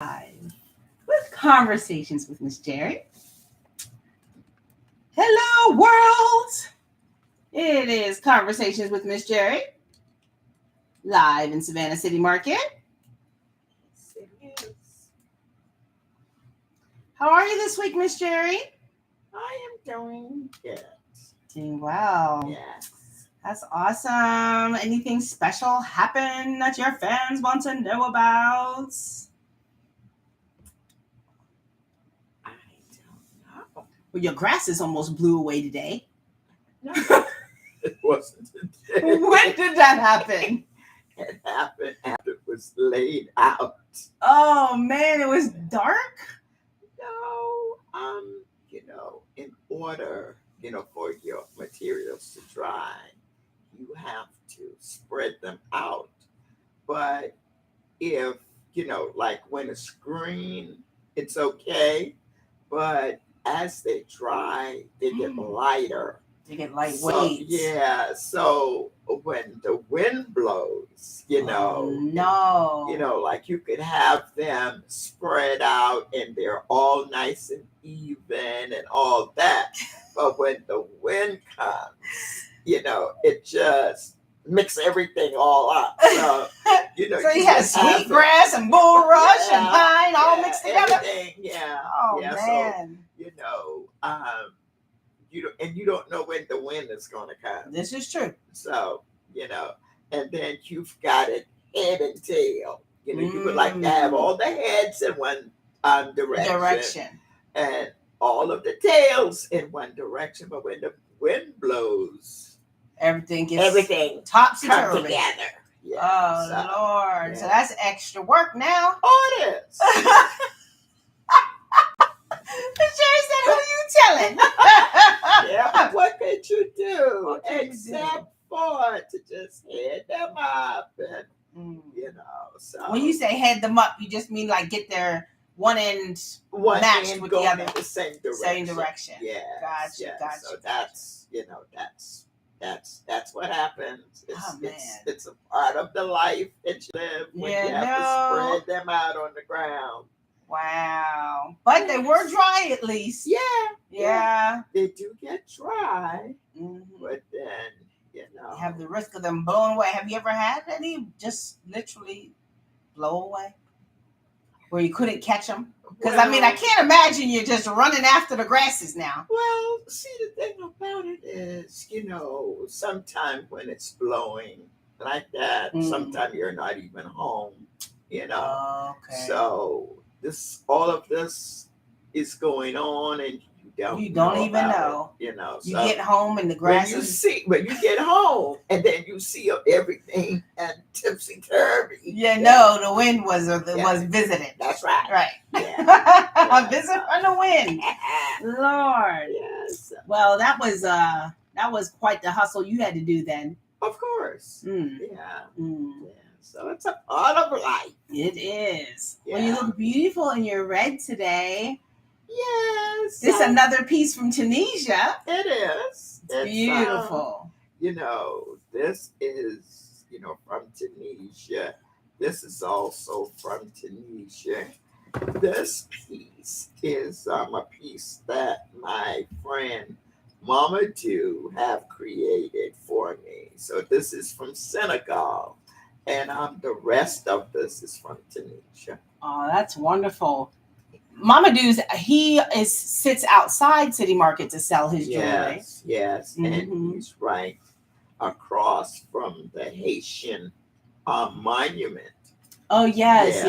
Live with Conversations with Miss Jery. Hello, world! It is Conversations with Miss Jery, live in Savannah City Market. How are you this week, Miss Jery? I am doing good. Doing well. Yes. That's awesome. Anything special happen that your fans want to know about? I don't know. Well, your grasses almost blew away today. No, it wasn't today. When did that happen? It happened after it was laid out. Oh man, it was dark. No, in order, for your materials to dry, you have to spread them out. But if, like when it's green, it's okay. But as they dry, they get lighter. They get lightweight. So when the wind blows, no. like you could have them spread out and they're all nice and even and all that. But when the wind comes, it just mix everything all up. So, so you had sweetgrass and bulrush and pine all mixed together. Everything, Oh man. So, you don't know when the wind is going to come. This is true. So, and then you've got it head and tail. You would like to have all the heads in one direction. And all of the tails in one direction. But when the wind blows, everything topsy-turvy together. Yeah, Lord. So that's extra work now. Oh, it is. Jerry said, who are you telling? Yeah, what could you do except for to just head them up and, so. When you say head them up, you just mean like get their one end matched with the other. In the same direction. Yeah. Gotcha. So that's what happens. It's a part of the life that you live when you have to spread them out on the ground. Wow. But they were dry at least. Yeah. They do get dry. But then, You have the risk of them blowing away. Have you ever had any just literally blow away? Where you couldn't catch them? Because, I can't imagine you're just running after the grasses now. Well, see, the thing about it is, sometimes when it's blowing like that, sometimes you're not even home, Okay. So all of this is going on and you don't even know. You so get home and the grass when you get home and then you see everything and tipsy-turvy. The wind was visited. That's right. Right. Yeah. A visit from the wind. Lord. Yes. Well, that was quite the hustle you had to do then. Of course. Yeah. So it's a part of life. It is. Yeah. Well, you look beautiful in your red today. Yes. This is another piece from Tunisia. It is. It's beautiful. This is, from Tunisia. This is also from Tunisia. This piece is a piece that my friend Mamadou have created for me. So this is from Senegal. And the rest of this is from Tunisia. Oh, that's wonderful. Mamadou's, sits outside City Market to sell his jewelry. Yes. And he's right across from the Haitian monument. Oh, yes.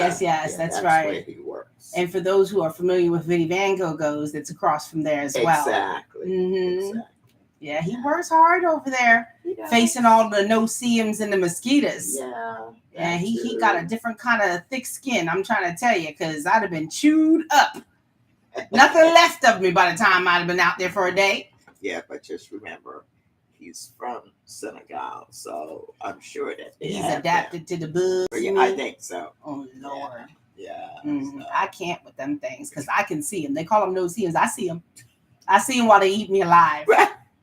That's right. Where he works. And for those who are familiar with Vinnie Van Gogh goes, it's across from there as well. Exactly. Yeah, he works hard over there, facing all the no-see-ums and the mosquitoes. Yeah, he got a different kind of thick skin, I'm trying to tell you, because I'd have been chewed up. Nothing left of me by the time I'd have been out there for a day. Yeah, but just remember, he's from Senegal, so I'm sure that he's adapted to the bugs. Yeah, I think so. Oh, Lord. Yeah. So. I can't with them things, because I can see them. They call them no-see-ums. I see them. I see them while they eat me alive.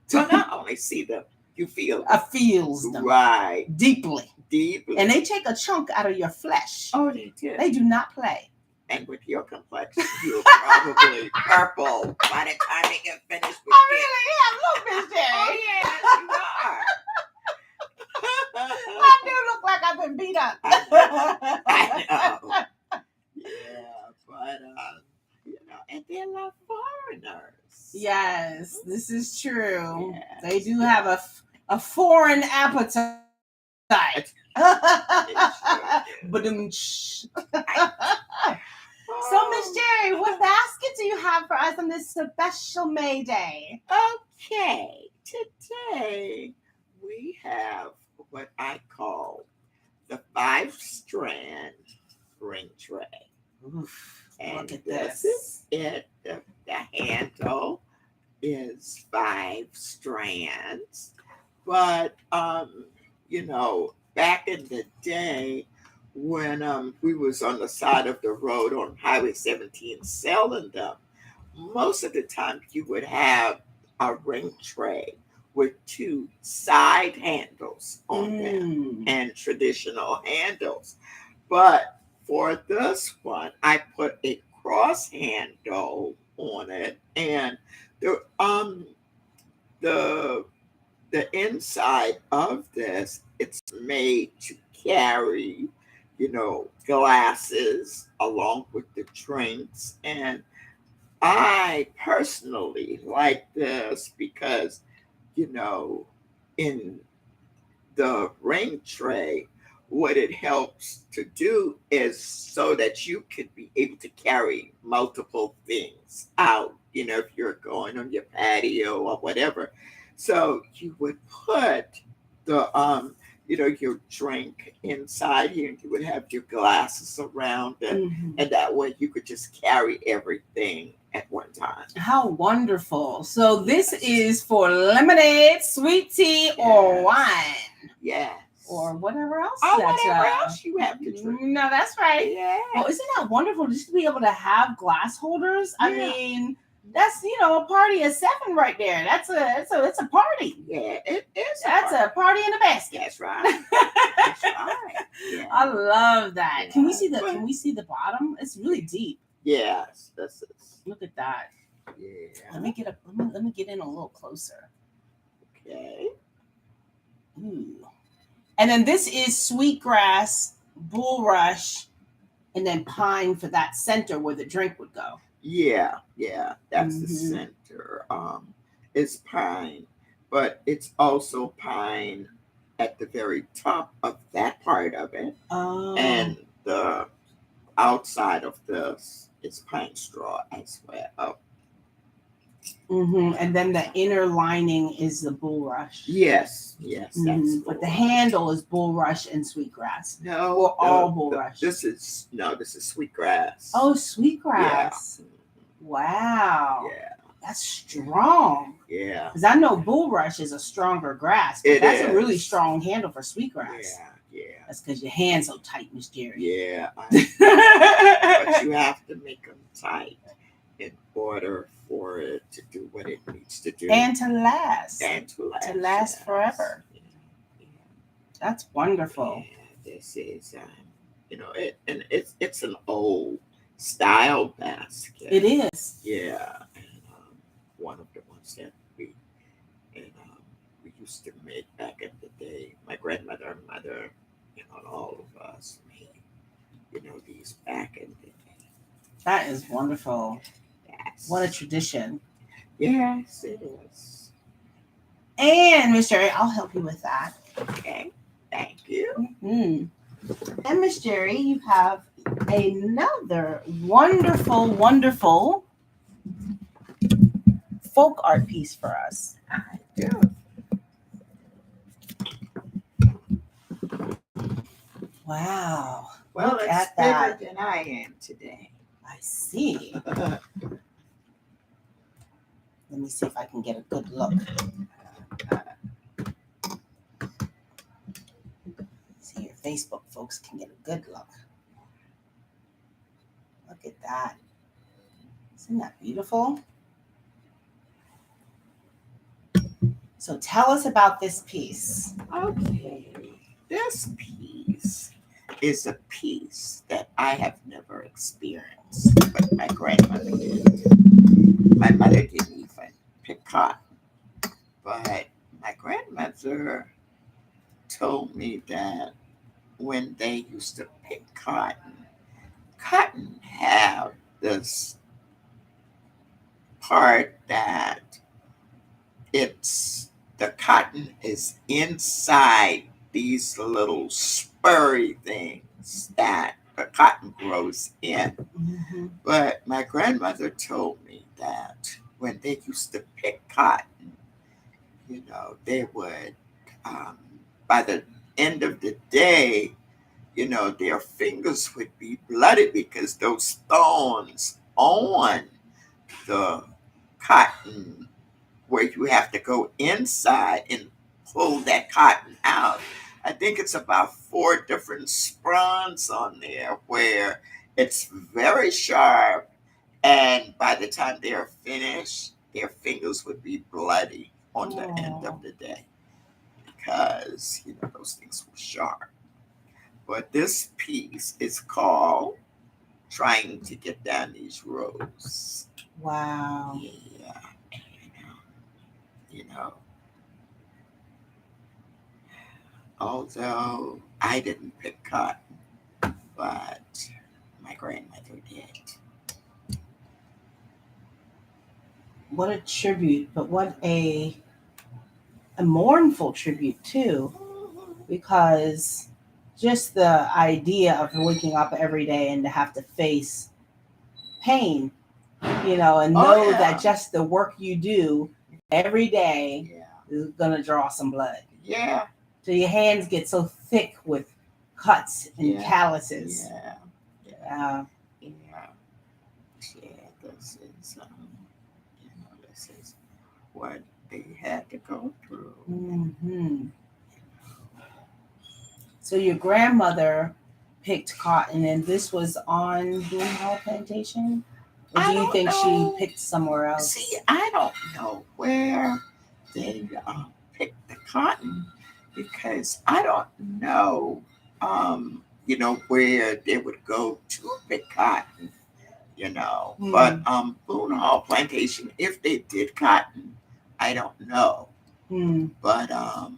So not only see them, you feel them. I feels them. Right. Deeply. Deeply. And they take a chunk out of your flesh. Oh, they do. They do not play. And with your complexion, you're probably purple by the time they get finished with I really am. Look, Miss Jery. Oh, yes, you are. I do look like I've been beat up. I know. Yeah, but and they love foreigners. Yes, this is true. Yes, they do have a foreign appetite. But So, Miss Jery, what basket do you have for us on this special May Day? Okay, today we have what I call the 5-strand ring tray. Oof, and look at this this. is it. The handle is 5 strands, but back in the day when we was on the side of the road on Highway 17 selling them, most of the time you would have a ring tray with 2 side handles on them and traditional handles. But for this one, I put a cross handle on it, and the inside of this, it's made to carry, glasses along with the drinks. And I personally like this because, in the ring tray, what it helps to do is so that you could be able to carry multiple things out, if you're going on your patio or whatever. So you would put the your drink inside here, and you would have your glasses around it, and that way you could just carry everything at one time. How wonderful. So this is for lemonade, sweet tea, or wine. Yes. Or whatever else. Whatever else you have to drink. No, that's right. Yeah. Well, isn't that wonderful just to be able to have glass holders? Yeah. I mean, that's a party of 7 right there. That's a party. Yeah, it is. That's a party in a basket. That's right. That's right. Yeah. I love that. Yeah. Can we see the bottom? It's really deep. Yes, this is. Look at that. Yeah. Let me get in a little closer. Okay. Ooh. And then this is sweetgrass, bulrush, and then pine for that center where the drink would go. Yeah, that's the center. It's pine, but it's also pine at the very top of that part of it. Oh. And the outside of this is pine straw as well. And then the inner lining is the bulrush. Yes, that's. But the handle is bulrush and sweetgrass. No, or all bulrush. This is sweetgrass. Oh, sweetgrass. Yeah. Wow. Yeah. That's strong. Yeah. Because I know bulrush is a stronger grass, but that's a really strong handle for sweetgrass. Yeah. That's because your hands so tight, Miss Jery. Yeah. But you have to make them tight in order for it to do what it needs to do. And to last. To last forever. Yeah. That's wonderful. Yeah, this is, it's an old style basket. It is. Yeah. And one of the ones that we used to make back in the day. My grandmother and mother, and all of us made, these back in the day. That is wonderful. Yes. What a tradition. Yes, it is. And Miss Jery, I'll help you with that. Okay. Thank you. And Miss Jery, you have another wonderful, wonderful folk art piece for us. I do. Wow. Well, look it's at bigger that. than I am today. I see. Let me see if I can get a good look. See, your Facebook folks can get a good look. Look at that. Isn't that beautiful? So tell us about this piece. Okay. This piece is a piece that I have never experienced, but my grandmother did. My mother didn't even pick cotton, but my grandmother told me that when they used to pick cotton have this part that it's the cotton is inside these little spurry things that the cotton grows in. Mm-hmm. But my grandmother told me that when they used to pick cotton, they would, um, by the end of the day, their fingers would be bloody because those thorns on the cotton, where you have to go inside and pull that cotton out. I think it's about 4 different spruns on there where it's very sharp, and by the time they're finished, their fingers would be bloody on the end of the day because those things were sharp. But this piece is called "Trying to Get Down These Roads." Wow. Yeah, you know. Although I didn't pick cotton, but my grandmother did. What a tribute, but what a mournful tribute too, because just the idea of waking up every day and to have to face pain, and know that just the work you do every day is gonna draw some blood. Yeah. So your hands get so thick with cuts and calluses. Yeah. This is this is what they had to go through. Mm-hmm. So your grandmother picked cotton, and this was on Boone Hall Plantation? Or do you think she picked somewhere else? See, I don't know where they picked the cotton because I don't know, where they would go to pick cotton, But Boone Hall Plantation, if they did cotton, I don't know. But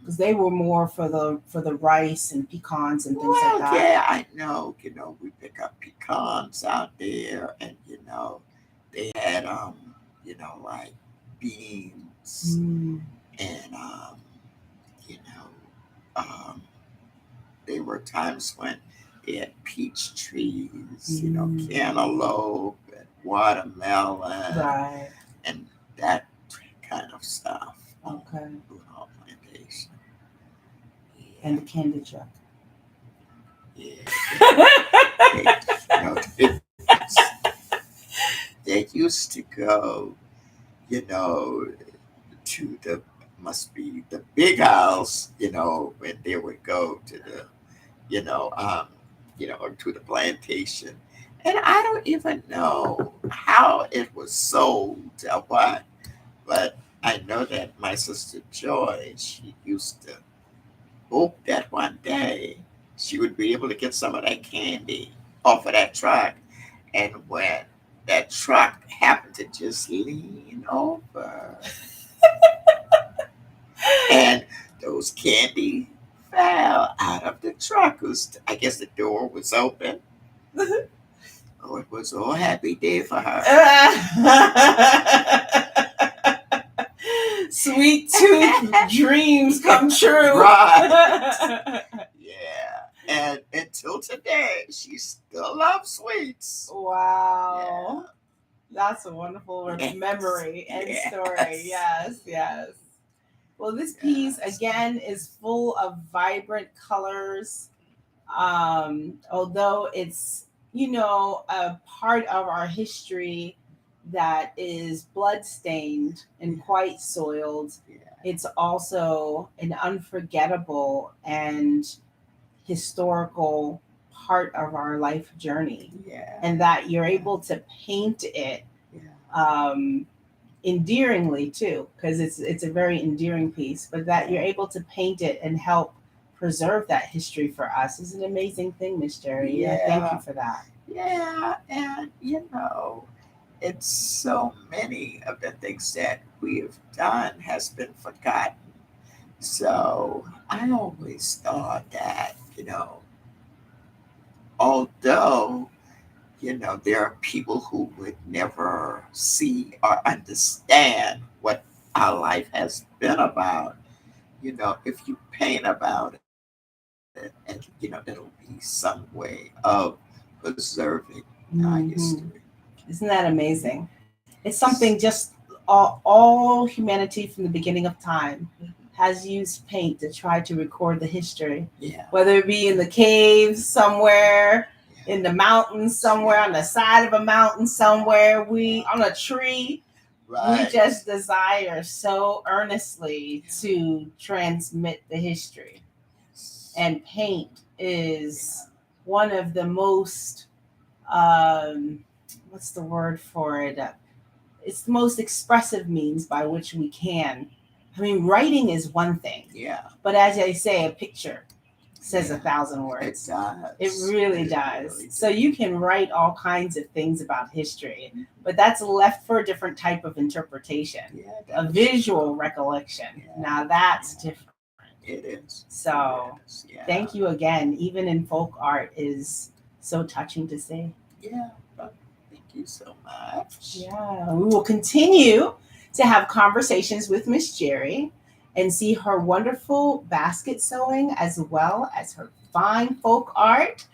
because they were more for the rice and pecans and things like that. Yeah, I know. We pick up pecans out there, and they had like beans, and there were times when they had peach trees, cantaloupe and watermelon, right, and that kind of stuff. Okay. Boone Hall Plantation. And the candy truck. Yeah. They used to go, to the must be the big house, when they would go to the, to the plantation. And I don't even know how it was sold or what, but I know that my sister Joy, she used to hope that one day she would be able to get some of that candy off of that truck. And when that truck happened to just lean over, and those candy fell out of the truck. I guess the door was open. Oh, it was a happy day for her. Sweet tooth dreams come true. Right. Yeah. And until today, she still loves sweets. Wow. Yeah. That's a wonderful memory and story. Yes. Well, this piece, again, is full of vibrant colors. Although it's, a part of our history that is bloodstained and quite soiled, it's also an unforgettable and historical part of our life journey. And that you're able to paint it endearingly too, because it's a very endearing piece, but that you're able to paint it and help preserve that history for us is an amazing thing, Miss Jery. Yeah. Thank you for that. Yeah, and it's so many of the things that we've done has been forgotten. So I always thought that, although, there are people who would never see or understand what our life has been about, if you paint about it, and, it'll be some way of preserving our history. Isn't that amazing? It's something just all humanity from the beginning of time has used paint to try to record the history. Yeah. Whether it be in the caves somewhere, in the mountains somewhere, on the side of a mountain somewhere, on a tree. Right. We just desire so earnestly to transmit the history. And paint is one of the most, what's the word for it? It's the most expressive means by which we can. I mean, writing is one thing. Yeah. But as I say, a picture says 1,000 words. It does. It really does. So you can write all kinds of things about history, but that's left for a different type of interpretation. Yeah, a visual recollection. Yeah. Now that's different. It is. So yeah. Thank you again. Even in folk art is so touching to see. Yeah. Thank you so much. Yeah. We will continue to have conversations with Miss Jery and see her wonderful basket sewing as well as her fine folk art.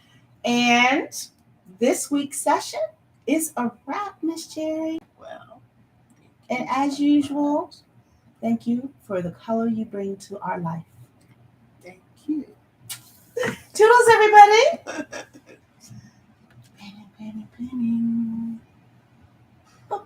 And this week's session is a wrap, Miss Jery. Well, and as usual, thank you for the color you bring to our life. Thank you. Toodles, everybody. Penny, penny. Oh.